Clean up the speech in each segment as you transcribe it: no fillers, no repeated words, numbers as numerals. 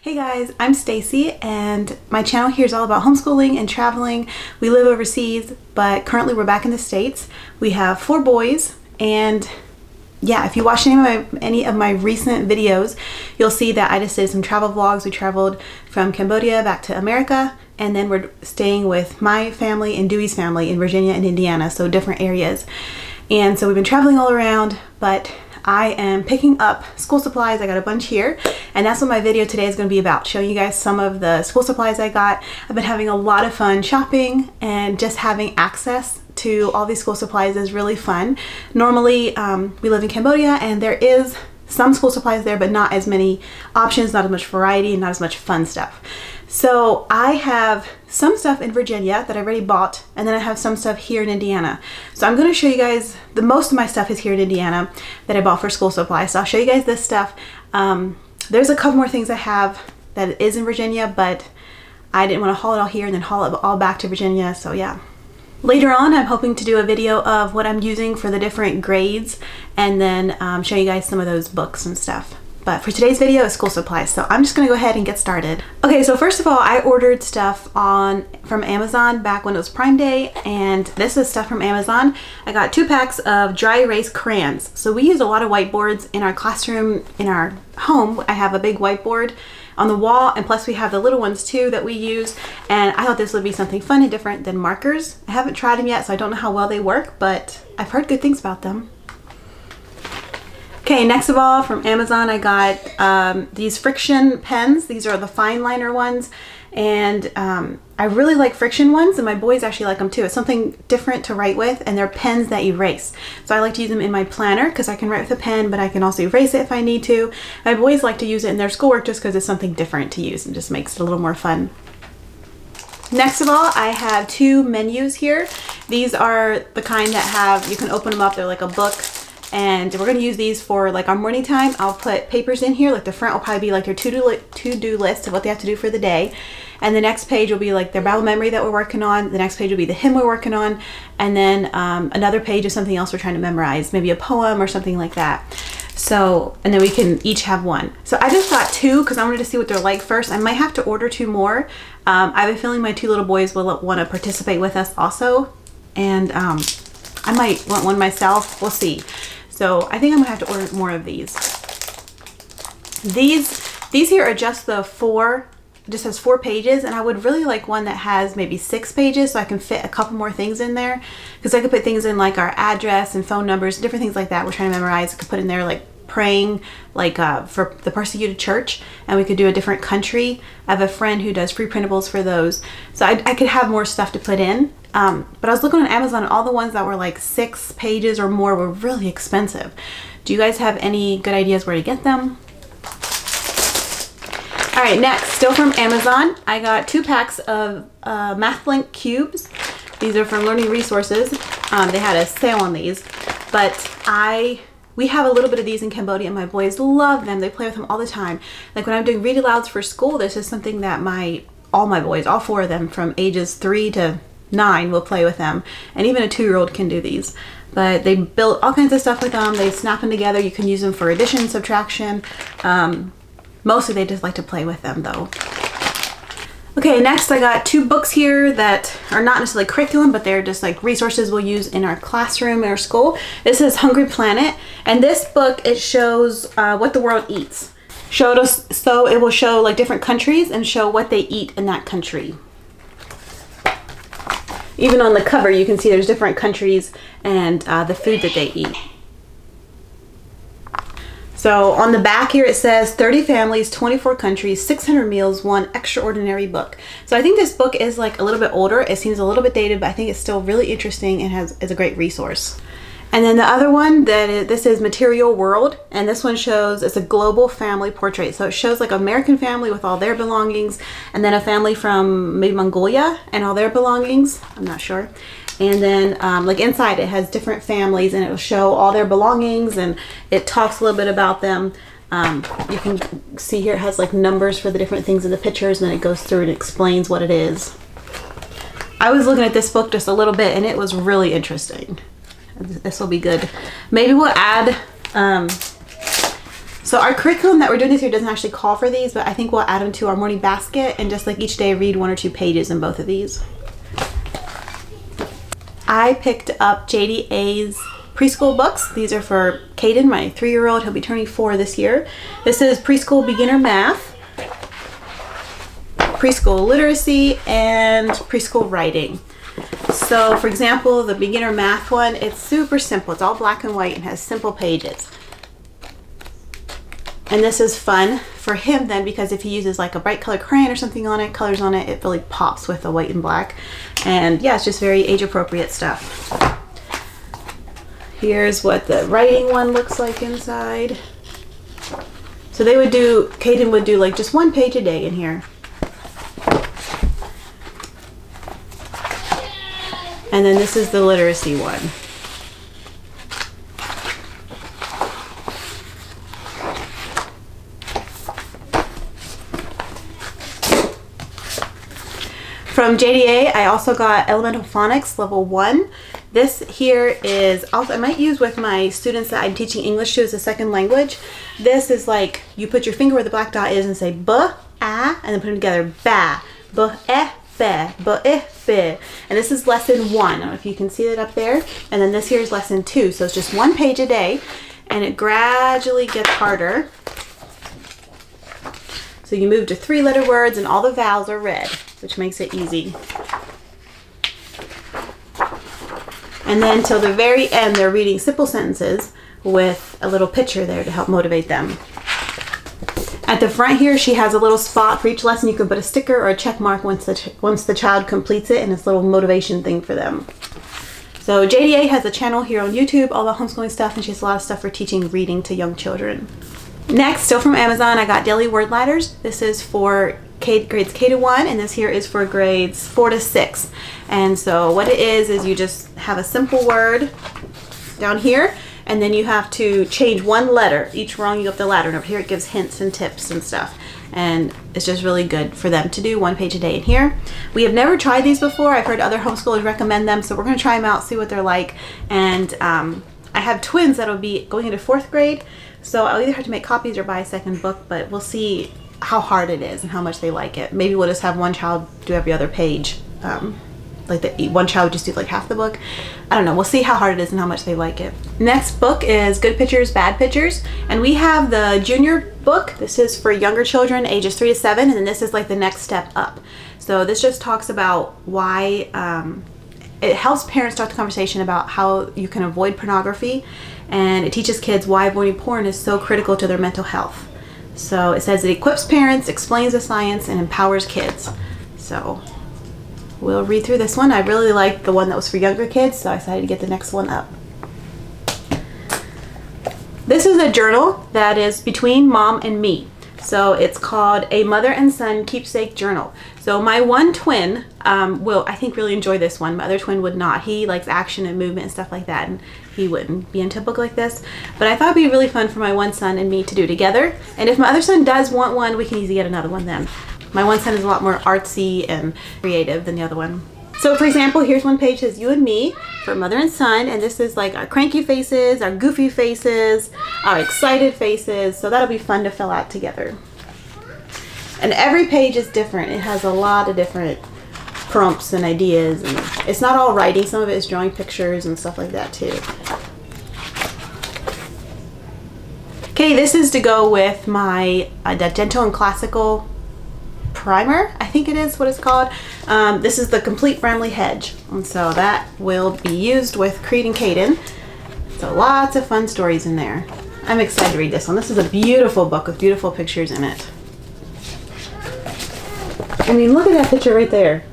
Hey guys, I'm Stacey and my channel here is all about homeschooling and traveling. We live overseas, but currently we're back in the States. We have 4 boys, and yeah, if you watch any of my recent videos, you'll see that I just did some travel vlogs. We traveled from Cambodia back to America, and then we're staying with my family and Dewey's family in Virginia and Indiana, so different areas. And so we've been traveling all around, but I am picking up school supplies. I got a bunch here, and that's what my video today is going to be about, showing you guys some of the school supplies I got. I've been having a lot of fun shopping, and just having access to all these school supplies is really fun. Normally we live in Cambodia and there is some school supplies there, but not as many options, not as much variety, and not as much fun stuff. So I have some stuff in Virginia that I already bought, and then I have some stuff here in Indiana. So I'm going to show you guys, most of my stuff is here in Indiana that I bought for school supplies. So I'll show you guys this stuff. There's a couple more things I have that is in Virginia, but I didn't want to haul it all here and then haul it all back to Virginia, so yeah. Later on, I'm hoping to do a video of what I'm using for the different grades, and then show you guys some of those books and stuff. But for today's video is school supplies, so I'm just gonna go ahead and get started. Okay, so first of all, I ordered stuff from Amazon back when it was Prime Day, and this is stuff from Amazon. I got 2 packs of dry erase crayons. So we use a lot of whiteboards in our classroom, in our home. I have a big whiteboard on the wall, and plus we have the little ones too that we use, and I thought this would be something fun and different than markers. I haven't tried them yet, so I don't know how well they work, but I've heard good things about them. Okay, next of all, from Amazon, I got these friction pens. These are the fine liner ones, and I really like friction ones, and my boys actually like them too. It's something different to write with, and they're pens that erase. So I like to use them in my planner because I can write with a pen, but I can also erase it if I need to. My boys like to use it in their schoolwork just because it's something different to use and just makes it a little more fun. Next of all, I have 2 menus here. These are the kind that have, you can open them up, they're like a book. And we're going to use these for like our morning time. I'll put papers in here, like the front will probably be like their to-do list of what they have to do for the day. And the next page will be like their Bible memory that we're working on. The next page will be the hymn we're working on. And then another page of something else we're trying to memorize, maybe a poem or something like that. So, and then we can each have 1. So I just got 2 because I wanted to see what they're like first. I might have to order 2 more. I have a feeling my 2 little boys will want to participate with us also. And I might want 1 myself. We'll see. So I think I'm gonna have to order more of these. These here are just the 4, just has 4 pages, and I would really like one that has maybe 6 pages so I can fit a couple more things in there. Because I could put things in like our address and phone numbers, different things like that we're trying to memorize. I could put in there like praying, like for the persecuted church, and we could do a different country. I have a friend who does free printables for those. So I could have more stuff to put in. But I was looking on Amazon, and all the ones that were like 6 pages or more were really expensive. Do you guys have any good ideas where to get them? All right, next, still from Amazon, I got 2 packs of MathLink cubes. These are from Learning Resources. They had a sale on these, but we have a little bit of these in Cambodia, and my boys love them. They play with them all the time. Like when I'm doing read alouds for school, this is something that all my boys, all 4 of them from ages 3 to 9 will play with them, and even a 2-year-old can do these. But they built all kinds of stuff with them. They snap them together. You can use them for addition, subtraction. Mostly they just like to play with them though. Okay, next I got 2 books here that are not necessarily curriculum, but they're just like resources we'll use in our classroom, in our school. This is Hungry Planet, and this book, it shows what the world eats. So it will show like different countries and show what they eat in that country. Even on the cover, you can see there's different countries and the food that they eat. So on the back here it says 30 families, 24 countries, 600 meals, 1 extraordinary book. So I think this book is like a little bit older. It seems a little bit dated, but I think it's still really interesting and is a great resource. And then the other one, this is Material World, and this one shows, it's a global family portrait. So it shows like an American family with all their belongings, and then a family from maybe Mongolia and all their belongings, I'm not sure. And then like inside it has different families, and it'll show all their belongings, and it talks a little bit about them. You can see here it has like numbers for the different things in the pictures, and then it goes through and explains what it is. I was looking at this book just a little bit, and it was really interesting. This will be good. Maybe we'll add So our curriculum that we're doing this year doesn't actually call for these, but I think we'll add them to our morning basket and just like each day read 1 or 2 pages in both of these. I picked up JDA's preschool books. These are for Caden, my 3-year-old. He'll be turning 4 this year. This is preschool beginner math, preschool literacy, and preschool writing. So for example, the beginner math one, it's super simple. It's all black and white and has simple pages. And this is fun for him then, because if he uses like a bright colored crayon or something on it, colors on it, it really pops with the white and black. And yeah, it's just very age appropriate stuff. Here's what the writing one looks like inside. So they would do, Caden would do like just 1 page a day in here. And then this is the literacy one. From JDA, I also got Elemental Phonics Level 1. This here is also, I might use with my students that I'm teaching English to as a second language. This is like, you put your finger where the black dot is and say b, a, and then put them together, ba, b, e, be, b, e, be. And this is lesson 1. I don't know if you can see it up there. And then this here is lesson 2. So it's just 1 page a day, and it gradually gets harder. So you move to 3-letter words and all the vowels are red, which makes it easy. And then till the very end, they're reading simple sentences with a little picture there to help motivate them. At the front here, she has a little spot for each lesson. You can put a sticker or a check mark once the child completes it, and it's a little motivation thing for them. So JDA has a channel here on YouTube, all the homeschooling stuff, and she has a lot of stuff for teaching reading to young children. Next, still from Amazon, I got daily Wordlighters. This is for grades K to 1, and this here is for grades 4 to 6. And so what it is you just have a simple word down here, and then you have to change 1 letter. Each rung you go up the ladder, and over here it gives hints and tips and stuff. And it's just really good for them to do 1 page a day in here. We have never tried these before. I've heard other homeschoolers recommend them, so we're going to try them out, see what they're like. And I have twins that'll be going into 4th grade, so I'll either have to make copies or buy a second book, but we'll see how hard it is and how much they like it. Maybe we'll just have 1 child do every other page. Like the 1 child would just do like half the book. I don't know. We'll see how hard it is and how much they like it. Next book is Good Pictures, Bad Pictures. And we have the junior book. This is for younger children, ages 3 to 7. And then this is like the next step up. So this just talks about why, it helps parents start the conversation about how you can avoid pornography. And it teaches kids why avoiding porn is so critical to their mental health. So it says it equips parents, explains the science, and empowers kids. So we'll read through this one. I really liked the one that was for younger kids, so I decided to get the next one up. This is a journal that is between mom and me. So it's called A Mother and Son Keepsake Journal. So my one twin will, I think, really enjoy this one. My other twin would not. He likes action and movement and stuff like that, and he wouldn't be into a book like this. But I thought it'd be really fun for my one son and me to do together. And if my other son does want one, we can easily get another one then. My one son is a lot more artsy and creative than the other one. So for example, here's one page that says you and me for mother and son, and this is like our cranky faces, our goofy faces, our excited faces. So that'll be fun to fill out together. And every page is different. It has a lot of different prompts and ideas, and it's not all writing. Some of it is drawing pictures and stuff like that too. Okay, this is to go with my Dental and Classical primer, I think it is what it's called. This is the Complete Family Hedge, and so that will be used with Creed and Caden. So lots of fun stories in there. I'm excited to read this one. This is a beautiful book with beautiful pictures in it. I mean, look at that picture right there.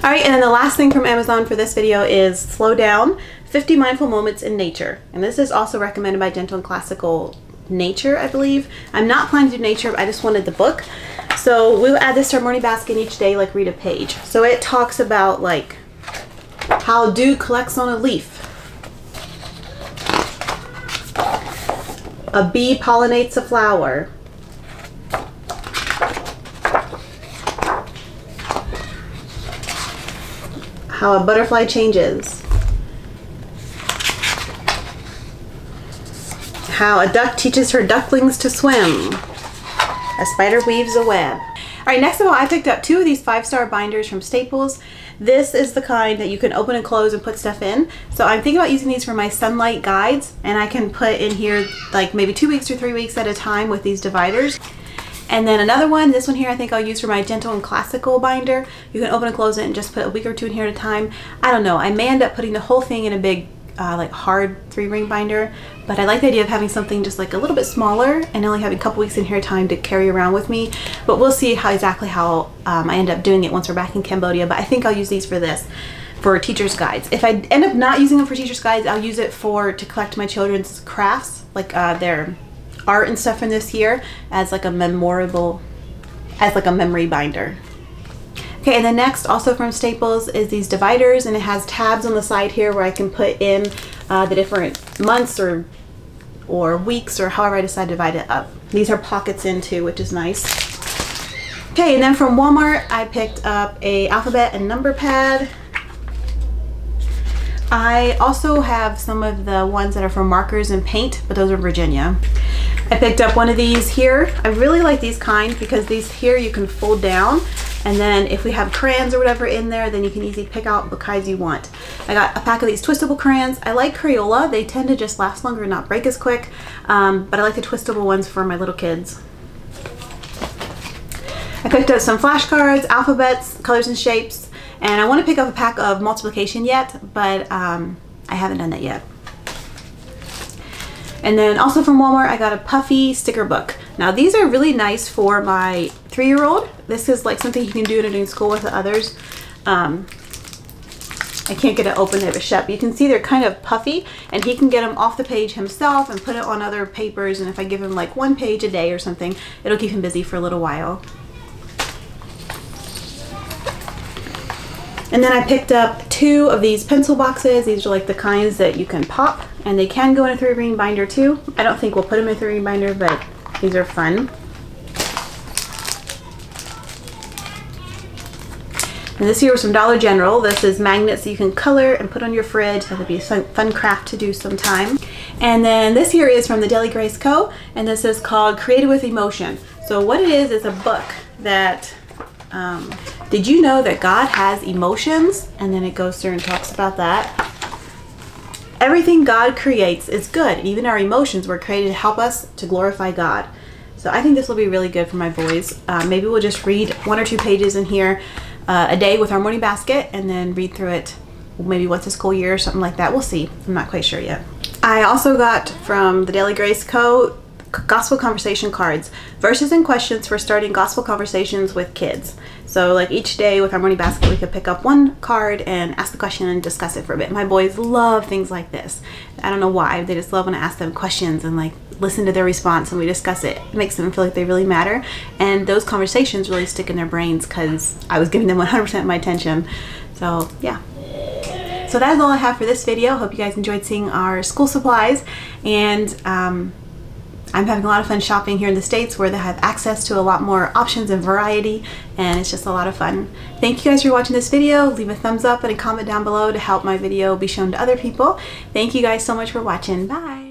All right, and then the last thing from Amazon for this video is Slow Down, 50 Mindful Moments in Nature. And this is also recommended by Dental and Classical Nature, I believe. I'm not planning to do nature, I just wanted the book. So we'll add this to our morning basket and each day, like read a page. So it talks about like how dew collects on a leaf. A bee pollinates a flower. how a butterfly changes. How a duck teaches her ducklings to swim. A spider weaves a web. All right, next of all, I picked up 2 of these 5-star binders from Staples. This is the kind that you can open and close and put stuff in. So I'm thinking about using these for my sunlight guides, and I can put in here like maybe 2 weeks or 3 weeks at a time with these dividers. And then another one, this one here, I think I'll use for my gentle and classical binder. You can open and close it and just put a week or 2 in here at a time. I don't know, I may end up putting the whole thing in a big like hard 3-ring binder, but I like the idea of having something just like a little bit smaller and only having a couple weeks in here time to carry around with me. But we'll see exactly how I end up doing it once we're back in Cambodia. But I think I'll use these for this, for teacher's guides. If I end up not using them for teacher's guides, I'll use it to collect my children's crafts, like their art and stuff from this year, as like a memory binder. Okay, and then next, also from Staples, is these dividers, and it has tabs on the side here where I can put in the different months or weeks or however I decide to divide it up. These are pockets in too, which is nice. Okay, and then from Walmart, I picked up a alphabet and number pad. I also have some of the ones that are for markers and paint, but those are Virginia. I picked up one of these here. I really like these kind because these here you can fold down, and then if we have crayons or whatever in there, then you can easily pick out the kinds you want. I got a pack of these twistable crayons. I like Crayola. They tend to just last longer and not break as quick, but I like the twistable ones for my little kids. I picked up some flashcards, alphabets, colors and shapes, and I want to pick up a pack of multiplication yet, but I haven't done that yet. And then also from Walmart, I got a Puffy sticker book. Now these are really nice for my 3-year-old. This is like something you can do in school with the others. I can't get it open, they have it shut, but you can see they're kind of puffy, and he can get them off the page himself and put it on other papers, and if I give him like 1 page a day or something, it'll keep him busy for a little while. And then I picked up 2 of these pencil boxes. These are like the kinds that you can pop, and they can go in a 3-ring binder too. I don't think we'll put them in a 3-ring binder, but these are fun. And this here was from Dollar General. This is magnets that you can color and put on your fridge. That would be a fun craft to do sometime. And then this here is from the Deli Grace Co. And this is called Created with Emotion. So what it is a book that, did you know that God has emotions? And then it goes through and talks about that. Everything God creates is good. Even our emotions were created to help us to glorify God. So I think this will be really good for my boys. Maybe we'll just read 1 or 2 pages in here a day with our morning basket, and then read through it maybe once a school year or something like that. We'll see. I'm not quite sure yet. I also got from the Daily Grace Co. Gospel conversation cards, verses and questions for starting gospel conversations with kids. So like each day with our morning basket, we could pick up 1 card and ask the question and discuss it for a bit. My boys love things like this. I don't know why. They just love when I ask them questions and like listen to their response and we discuss it. It makes them feel like they really matter, and those conversations really stick in their brains because I was giving them 100% of my attention. So yeah. So that is all I have for this video. Hope you guys enjoyed seeing our school supplies, and I'm having a lot of fun shopping here in the States where they have access to a lot more options and variety, and it's just a lot of fun. Thank you guys for watching this video. Leave a thumbs up and a comment down below to help my video be shown to other people. Thank you guys so much for watching. Bye!